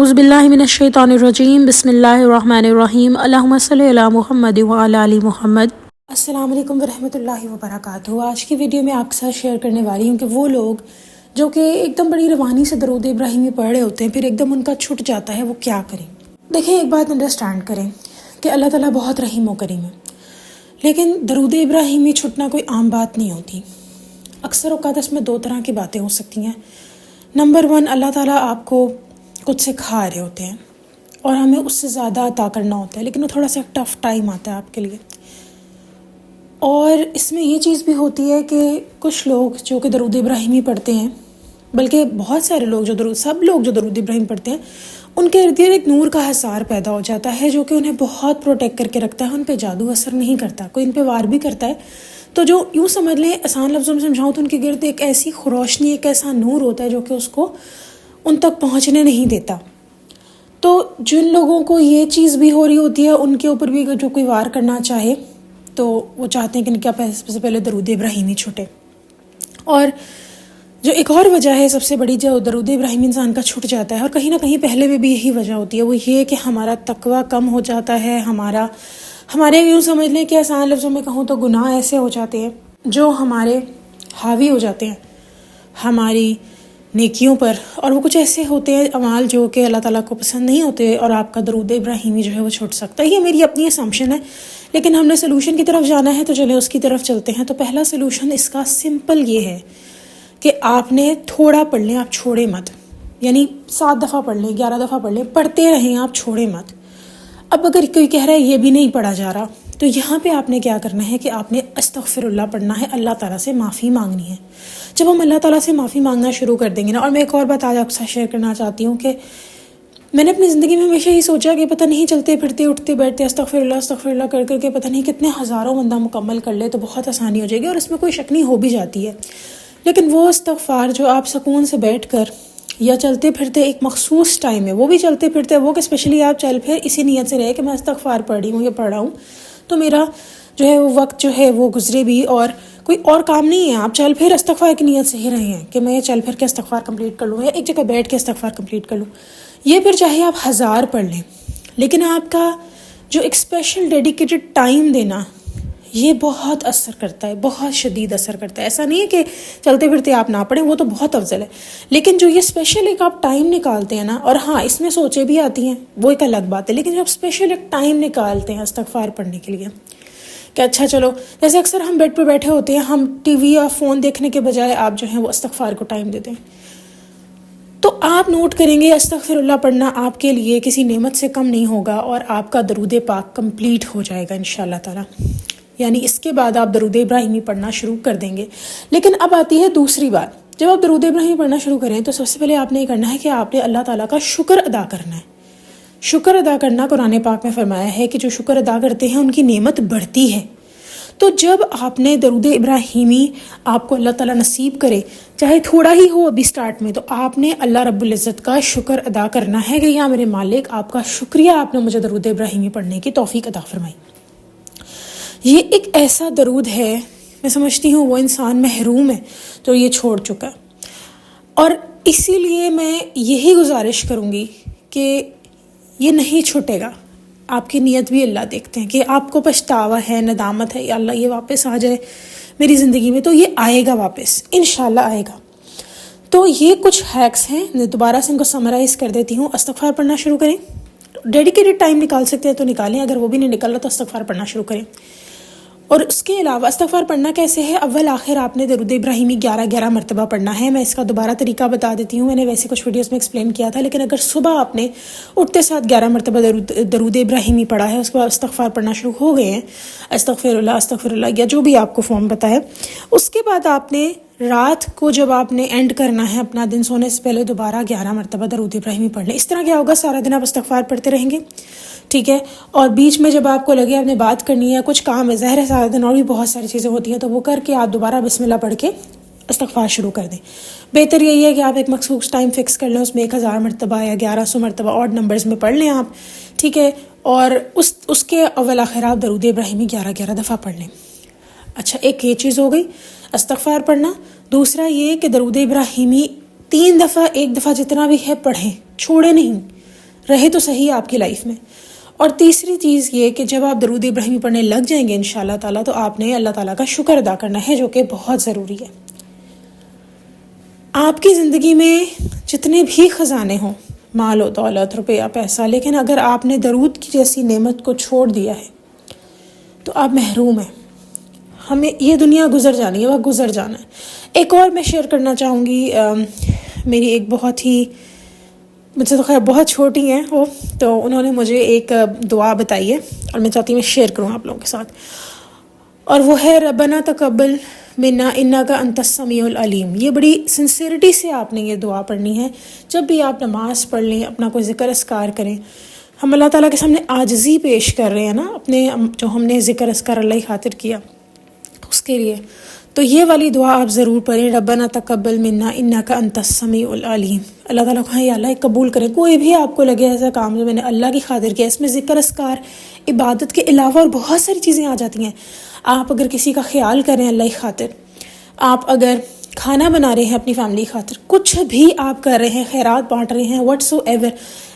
اعوذ باللہ من الشیطان الرجیم بسم اللہ الرحمن الرحیم اللہم صلی علی محمد وعلی آل محمد۔ السلام علیکم ورحمۃ اللہ وبرکاتہ۔ آج کی ویڈیو میں آپ کے ساتھ شیئر کرنے والی ہوں کہ وہ لوگ جو کہ ایک دم بڑی روانی سے درود ابراہیمی پڑھ رہے ہوتے ہیں پھر ایک دم ان کا چھٹ جاتا ہے، وہ کیا کریں۔ دیکھیں، ایک بات انڈرسٹینڈ کریں کہ اللہ تعالیٰ بہت رحیم و کریم ہے، لیکن درود ابراہیمی چھٹنا کوئی عام بات نہیں ہوتی۔ اکثر اوقات اس میں دو طرح کی باتیں ہو سکتی ہیں۔ نمبر 1، اللہ تعالیٰ آپ کو کچھ سکھا رہے ہوتے ہیں اور ہمیں اس سے زیادہ عطا کرنا ہوتا ہے، لیکن وہ تھوڑا سا ٹف ٹائم آتا ہے آپ کے لیے۔ اور اس میں یہ چیز بھی ہوتی ہے کہ کچھ لوگ جو کہ درود ابراہیمی پڑھتے ہیں، بلکہ بہت سارے لوگ سب لوگ جو درود ابراہیم پڑھتے ہیں، ان کے ارد گرد ایک نور کا حصار پیدا ہو جاتا ہے جو کہ انہیں بہت پروٹیکٹ کر کے رکھتا ہے۔ ان پہ جادو اثر نہیں کرتا، کوئی ان پہ وار بھی کرتا ہے تو جو یوں سمجھ لیں، آسان لفظوں میں سمجھاؤں تو ان کے گرد ایک ایسی روشنی، ایک ایسا نور ہوتا ہے جو کہ اس کو ان تک پہنچنے نہیں دیتا۔ تو جن لوگوں کو یہ چیز بھی ہو رہی ہوتی ہے، ان کے اوپر بھی جو کوئی وار کرنا چاہے تو وہ چاہتے ہیں کہ ان کا سب سے پہلے درود ابراہیمی چھٹے۔ اور جو ایک اور وجہ ہے سب سے بڑی، جو درود ابراہیمی انسان کا چھٹ جاتا ہے، اور کہیں نہ کہیں پہلے میں بھی یہی وجہ ہوتی ہے، وہ یہ کہ ہمارا تقویٰ کم ہو جاتا ہے، ہمارے یوں سمجھ لیں کہ آسان لفظوں میں کہوں تو گناہ ایسے ہو جاتے ہیں جو ہمارے حاوی ہو جاتے ہیں ہماری نیکیوں پر، اور وہ کچھ ایسے ہوتے ہیں اعمال جو کہ اللہ تعالیٰ کو پسند نہیں ہوتے، اور آپ کا درود ابراہیمی جو ہے وہ چھوٹ سکتا ہے۔ یہ میری اپنی اسمپشن ہے، لیکن ہم نے سلوشن کی طرف جانا ہے تو چلیں اس کی طرف چلتے ہیں۔ تو پہلا سلوشن اس کا سمپل یہ ہے کہ آپ نے تھوڑا پڑھ لیں، آپ چھوڑے مت، یعنی 7 دفعہ پڑھ لیں، 11 دفعہ پڑھ لیں، پڑھتے رہیں، آپ چھوڑے مت۔ اب اگر کوئی کہہ رہا ہے یہ بھی نہیں پڑھا جا رہا، تو یہاں پہ آپ نے کیا کرنا ہے کہ آپ نے استغفر اللہ پڑھنا ہے، اللہ تعالیٰ سے معافی مانگنی ہے۔ جب ہم اللہ تعالیٰ سے معافی مانگنا شروع کر دیں گے نا، اور میں ایک اور بات آج آپ کے ساتھ شیئر کرنا چاہتی ہوں کہ میں نے اپنی زندگی میں ہمیشہ یہ سوچا کہ پتہ نہیں چلتے پھرتے اٹھتے بیٹھتے استغفر اللہ کر کے پتہ نہیں کتنے ہزاروں بندہ مکمل کر لے تو بہت آسانی ہو جائے گی، اور اس میں کوئی شک نہیں، ہو بھی جاتی ہے۔ لیکن وہ استغفار جو آپ سکون سے بیٹھ کر یا چلتے پھرتے ایک مخصوص ٹائم ہے، وہ بھی چلتے پھرتے، وہ کہ اسپیشلی آپ چل پھر اسی نیت سے رہے کہ میں استغفار پڑھ رہی ہوں یا پڑھ رہا ہوں تو میرا جو ہے وہ وقت جو ہے وہ گزرے بھی، اور کوئی اور کام نہیں ہے، آپ چل پھر استغفار کی نیت سے ہی رہے ہیں کہ میں چل پھر کے استغفار کمپلیٹ کر لوں یا ایک جگہ بیٹھ کے استغفار کمپلیٹ کر لوں۔ یہ پھر چاہے آپ 1000 پڑھ لیں، لیکن آپ کا جو ایک اسپیشل ڈیڈیکیٹڈ ٹائم دینا، یہ بہت اثر کرتا ہے، بہت شدید اثر کرتا ہے۔ ایسا نہیں ہے کہ چلتے پھرتے آپ نہ پڑھیں، وہ تو بہت افضل ہے، لیکن جو یہ اسپیشل ایک آپ ٹائم نکالتے ہیں نا، اور ہاں اس میں سوچیں بھی آتی ہیں، وہ ایک الگ بات ہے، لیکن جب اسپیشل ایک ٹائم نکالتے ہیں استغفار پڑھنے کے لیے کہ اچھا چلو، جیسے اکثر ہم بیڈ پہ بیٹھے ہوتے ہیں، ہم ٹی وی یا فون دیکھنے کے بجائے آپ جو ہیں وہ استغفار کو ٹائم دیتے ہیں، تو آپ نوٹ کریں گے استغفر اللہ پڑھنا آپ کے لیے کسی نعمت سے کم نہیں ہوگا، اور آپ کا درود پاک کمپلیٹ ہو جائے گا انشاءاللہ تعالی۔ یعنی اس کے بعد آپ درود ابراہیمی پڑھنا شروع کر دیں گے۔ لیکن اب آتی ہے دوسری بات، جب آپ درود ابراہیمی پڑھنا شروع کریں تو سب سے پہلے آپ نے یہ کرنا ہے کہ آپ نے اللہ تعالیٰ کا شکر ادا کرنا ہے۔ شکر ادا کرنا قرآن پاک میں فرمایا ہے کہ جو شکر ادا کرتے ہیں ان کی نعمت بڑھتی ہے۔ تو جب آپ نے درود ابراہیمی آپ کو اللہ تعالیٰ نصیب کرے، چاہے تھوڑا ہی ہو ابھی سٹارٹ میں، تو آپ نے اللہ رب العزت کا شکر ادا کرنا ہے کہ یا میرے مالک، آپ کا شکریہ، آپ نے مجھے درود ابراہیمی پڑھنے کی توفیق عطا فرمائی۔ یہ ایک ایسا درود ہے، میں سمجھتی ہوں وہ انسان محروم ہے جو یہ چھوڑ چکا، اور اسی لیے میں یہی گزارش کروں گی کہ یہ نہیں چھوٹے گا۔ آپ کی نیت بھی اللہ دیکھتے ہیں کہ آپ کو پچھتاوا ہے، ندامت ہے، یا اللہ یہ واپس آ جائے میری زندگی میں، تو یہ آئے گا واپس، انشاءاللہ آئے گا۔ تو یہ کچھ ہیکس ہیں، میں دوبارہ سے ان کو سمرائز کر دیتی ہوں۔ استغفار پڑھنا شروع کریں، ڈیڈیکیٹڈ ٹائم نکال سکتے ہیں تو نکالیں، اگر وہ بھی نہیں نکل رہا تو استغفار پڑھنا شروع کریں۔ اور اس کے علاوہ استغفار پڑھنا کیسے ہے؟ اول آخر آپ نے درود ابراہیمی 11 مرتبہ پڑھنا ہے۔ میں اس کا دوبارہ طریقہ بتا دیتی ہوں، میں نے ویسے کچھ ویڈیوز میں ایکسپلین کیا تھا، لیکن اگر صبح آپ نے اٹھتے ساتھ 11 مرتبہ درود ابراہیمی پڑھا ہے، اس کے بعد استغفار پڑھنا شروع ہو گئے ہیں، استغفر اللہ یا جو بھی آپ کو فارم پتہ ہے، اس کے بعد آپ نے رات کو جب آپ نے اینڈ کرنا ہے اپنا دن سونے سے پہلے، دوبارہ 11 مرتبہ درود ابراہیمی پڑھ لیں۔ اس طرح کیا ہوگا، سارا دن آپ استغفار پڑھتے رہیں گے، ٹھیک ہے؟ اور بیچ میں جب آپ کو لگے آپ نے بات کرنی ہے، کچھ کام ہے، ظاہر ہے سارا دن اور بھی بہت ساری چیزیں ہوتی ہیں، تو وہ کر کے آپ دوبارہ بسم اللہ پڑھ کے استغفار شروع کر دیں۔ بہتر یہی ہے کہ آپ ایک مخصوص ٹائم فکس کر لیں، اس میں 1000 مرتبہ یا 1100 مرتبہ آڈ نمبرز میں پڑھ لیں آپ، ٹھیک ہے؟ اور اس کے اول آخر آپ درود ابراہیمی 11 دفعہ پڑھ لیں۔ اچھا، ایک یہ چیز ہو گئی استغفار پڑھنا۔ دوسرا یہ کہ درود ابراہیمی 3 دفعہ، 1 دفعہ جتنا بھی ہے پڑھیں، چھوڑے نہیں۔ رہے تو صحیح آپ کی لائف میں. اور تیسری چیز یہ کہ جب آپ درود ابراہیمی پڑھنے لگ جائیں گے انشاءاللہ تعالیٰ تو آپ نے اللہ تعالیٰ کا شکر ادا کرنا ہے، جو کہ بہت ضروری ہے. آپ کی زندگی میں جتنے بھی خزانے ہوں، مال و دولت، روپیہ، پیسہ، لیکن اگر آپ نے درود کی جیسی نعمت کو چھوڑ دیا ہے تو آپ محروم ہیں. ہمیں یہ دنیا گزر جانی ہے، وقت گزر جانا ہے. ایک اور میں شیئر کرنا چاہوں گی، میری ایک بہت ہی، مجھ سے تو خیر بہت چھوٹی ہیں وہ، تو انہوں نے مجھے ایک دعا بتائی ہے اور میں چاہتی ہوں میں شیئر کروں آپ لوگوں کے ساتھ، اور وہ ہے ربنا تقبل منا انک انت السمیع العلیم. یہ بڑی سنسیئرٹی سے آپ نے یہ دعا پڑھنی ہے. جب بھی آپ نماز پڑھ لیں، اپنا کوئی ذکر اذکار کریں، ہم اللہ تعالیٰ کے سامنے عاجزی پیش کر رہے ہیں نا، اپنے جو ہم نے ذکر اذکار اللہ کی خاطر کیا اس کے لیے، تو یہ والی دعا آپ ضرور پڑھیں، ربنا تقبل منا انک انت السمیع العلیم. اللہ تعالیٰ کو یا اللہ قبول کرے. کوئی بھی آپ کو لگے ایسا کام جو میں نے اللہ کی خاطر کیا، اس میں ذکر اذکار عبادت کے علاوہ اور بہت ساری چیزیں آ جاتی ہیں. آپ اگر کسی کا خیال کریں اللہ کی خاطر، آپ اگر کھانا بنا رہے ہیں اپنی فیملی کی خاطر، کچھ بھی آپ کر رہے ہیں، خیرات بانٹ رہے ہیں، واٹس ایور،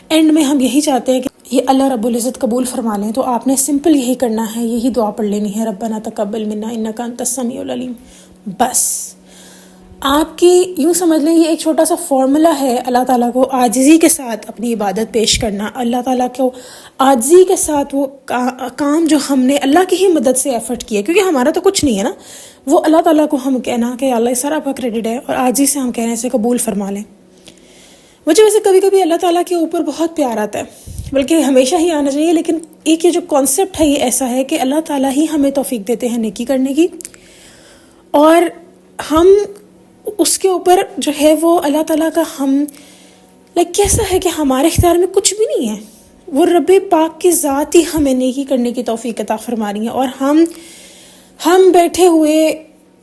اینڈ میں ہم یہی چاہتے ہیں کہ یہ اللہ رب العزت قبول فرما لیں، تو آپ نے سمپل یہی کرنا ہے، یہی دعا پڑھ لینی ہے، ربنا تقبل منا انک انت السمیع العلیم. بس آپ کی یوں سمجھ لیں یہ ایک چھوٹا سا فارمولا ہے اللہ تعالیٰ کو عاجزی کے ساتھ اپنی عبادت پیش کرنا. اللہ تعالیٰ کو عاجزی کے ساتھ وہ کام جو ہم نے اللہ کی ہی مدد سے ایفرٹ کیا، کیونکہ ہمارا تو کچھ نہیں ہے نا، وہ اللہ تعالیٰ کو ہم کہنا کہ اللہ سارا آپ کا کریڈٹ ہے، اور عاجزی سے ہم کہنے سے قبول فرما لیں. مجھے ویسے کبھی کبھی اللہ تعالیٰ کے اوپر بہت پیار آتا ہے، بلکہ ہمیشہ ہی آنا چاہیے، لیکن ایک یہ جو کانسیپٹ ہے یہ ایسا ہے کہ اللہ تعالیٰ ہی ہمیں توفیق دیتے ہیں نیکی کرنے کی، اور ہم اس کے اوپر جو ہے وہ اللہ تعالیٰ کا ہم کیسا ہے کہ ہمارے اختیار میں کچھ بھی نہیں ہے، وہ رب پاک کی ذات ہی ہمیں نیکی کرنے کی توفیق عطا فرما رہی ہے. اور ہم بیٹھے ہوئے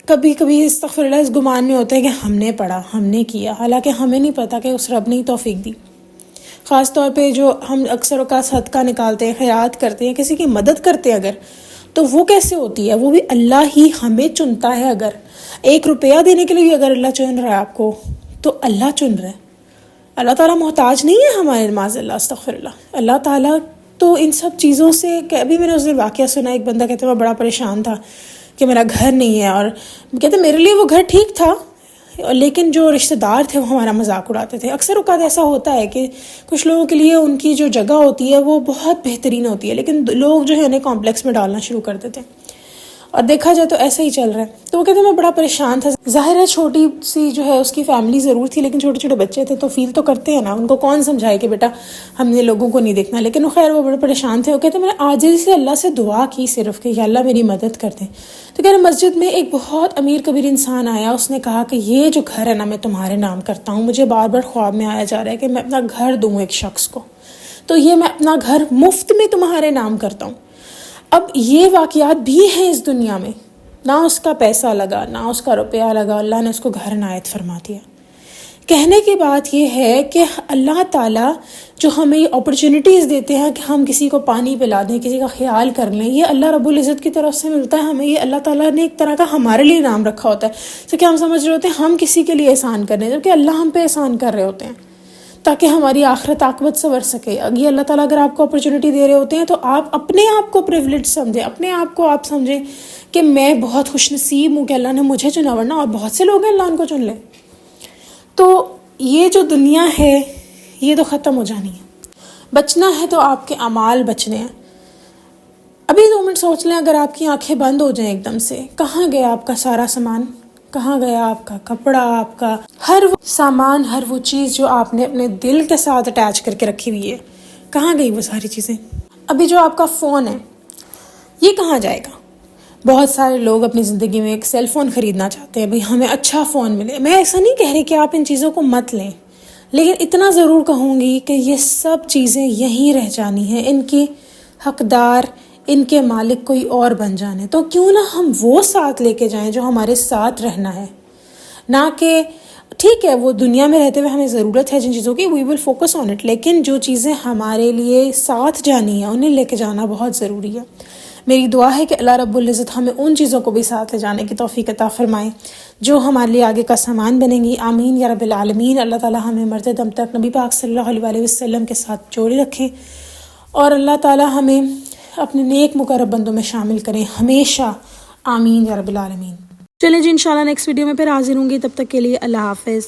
کبھی کبھی استغفر اللہ اس گمان میں ہوتے ہیں کہ ہم نے پڑھا، ہم نے کیا، حالانکہ ہمیں نہیں پتہ کہ اس رب نے ہی توفیق دی. خاص طور پہ جو ہم اکثر اوقات صدقہ نکالتے ہیں، خیرات کرتے ہیں، کسی کی مدد کرتے ہیں اگر، تو وہ کیسے ہوتی ہے؟ وہ بھی اللہ ہی ہمیں چنتا ہے. اگر 1 روپیہ دینے کے لیے بھی اگر اللہ چن رہا ہے آپ کو، تو اللہ چن رہا ہے. اللہ تعالیٰ محتاج نہیں ہے ہمارے، معاذ اللہ، استغفر اللہ. اللہ تعالیٰ تو ان سب چیزوں سے، ابھی میں نے اس دن واقعہ سنا، ایک بندہ کہتے ہیں میں بڑا پریشان تھا کہ میرا گھر نہیں ہے، اور کہتے میرے لیے وہ گھر ٹھیک تھا، لیکن جو رشتہ دار تھے وہ ہمارا مذاق اڑاتے تھے. اکثر اوقات ایسا ہوتا ہے کہ کچھ لوگوں کے لیے ان کی جو جگہ ہوتی ہے وہ بہت بہترین ہوتی ہے، لیکن لوگ جو ہے انہیں کمپلیکس میں ڈالنا شروع کر دیتے ہیں، اور دیکھا جائے تو ایسا ہی چل رہا ہے. تو وہ کہتے ہیں میں بڑا پریشان تھا. ظاہر ہے چھوٹی سی جو ہے اس کی فیملی ضرور تھی، لیکن چھوٹے چھوٹے بچے تھے تو فیل تو کرتے ہیں نا، ان کو کون سمجھائے کہ بیٹا ہم نے لوگوں کو نہیں دیکھنا. لیکن وہ خیر وہ بڑے پریشان تھے. وہ کہتے ہیں میں نے عاجزی سے اللہ سے دعا کی صرف کہ یا اللہ میری مدد کر دیں. تو کہہ رہے مسجد میں ایک بہت امیر کبیر انسان آیا، اس نے کہا کہ یہ جو گھر ہے نا میں تمہارے نام کرتا ہوں، مجھے بار بار خواب میں آیا جا رہا ہے کہ میں اپنا گھر دوں ایک شخص کو، تو یہ میں اپنا گھر مفت میں تمہارے نام کرتا ہوں. اب یہ واقعات بھی ہیں اس دنیا میں، نہ اس کا پیسہ لگا، نہ اس کا روپیہ لگا، اللہ نے اس کو گھر عنایت فرما دیا. کہنے کی بات یہ ہے کہ اللہ تعالیٰ جو ہمیں یہ اپرچونیٹیز دیتے ہیں کہ ہم کسی کو پانی پلا دیں، کسی کا خیال کر لیں، یہ اللہ رب العزت کی طرف سے ملتا ہے ہمیں. یہ اللہ تعالیٰ نے ایک طرح کا ہمارے لیے انعام رکھا ہوتا ہے. تو کیا ہم سمجھ رہے ہوتے ہیں ہم کسی کے لیے احسان کر رہے ہیں، جبکہ اللہ ہم پہ احسان کر رہے ہوتے ہیں تاکہ ہماری آخرت عاقبت سنور سکے. یہ اللہ تعالیٰ اگر آپ کو اپرچونیٹی دے رہے ہوتے ہیں تو آپ اپنے آپ کو پریولیج سمجھیں، اپنے آپ کو آپ سمجھیں کہ میں بہت خوش نصیب ہوں کہ اللہ نے مجھے چنا، ورنہ اور بہت سے لوگ ہیں اللہ ان کو چن لے. تو یہ جو دنیا ہے یہ تو ختم ہو جانی ہے، بچنا ہے تو آپ کے اعمال بچنے ہیں. ابھی 2 منٹ سوچ لیں، اگر آپ کی آنکھیں بند ہو جائیں ایک دم سے، کہاں گیا آپ کا سارا سامان؟ کہاں گیا آپ کا کپڑا، آپ کا ہر وہ سامان، ہر وہ چیز جو آپ نے اپنے دل کے ساتھ اٹیچ کر کے رکھی ہوئی ہے؟ کہاں گئی وہ ساری چیزیں؟ ابھی جو آپ کا فون ہے یہ کہاں جائے گا؟ بہت سارے لوگ اپنی زندگی میں ایک سیل فون خریدنا چاہتے ہیں، بھئی ہمیں اچھا فون ملے. میں ایسا نہیں کہہ رہی کہ آپ ان چیزوں کو مت لیں، لیکن اتنا ضرور کہوں گی کہ یہ سب چیزیں یہیں رہ جانی ہیں، ان کی حقدار، ان کے مالک کوئی اور بن جانے. تو کیوں نہ ہم وہ ساتھ لے کے جائیں جو ہمارے ساتھ رہنا ہے، نہ کہ ٹھیک ہے وہ دنیا میں رہتے ہوئے ہمیں ضرورت ہے جن چیزوں کی، وی ول فوکس آن اٹ، لیکن جو چیزیں ہمارے لیے ساتھ جانی ہیں انہیں لے کے جانا بہت ضروری ہے. میری دعا ہے کہ اللہ رب العزت ہمیں ان چیزوں کو بھی ساتھ لے جانے کی توفیق عطا فرمائے جو ہمارے لیے آگے کا سامان بنیں گی. آمین یا رب العالمین. اللہ تعالی ہمیں مرتے دم تک نبی پاک صلی اللہ علیہ وسلم کے ساتھ جوڑے رکھیں اور اللہ تعالی ہمیں اپنے نیک مقرب بندوں میں شامل کریں ہمیشہ. آمین یا رب العالمین. چلیں جی انشاءاللہ نیکسٹ ویڈیو میں پھر حاضر ہوں گی. تب تک کے لیے اللہ حافظ.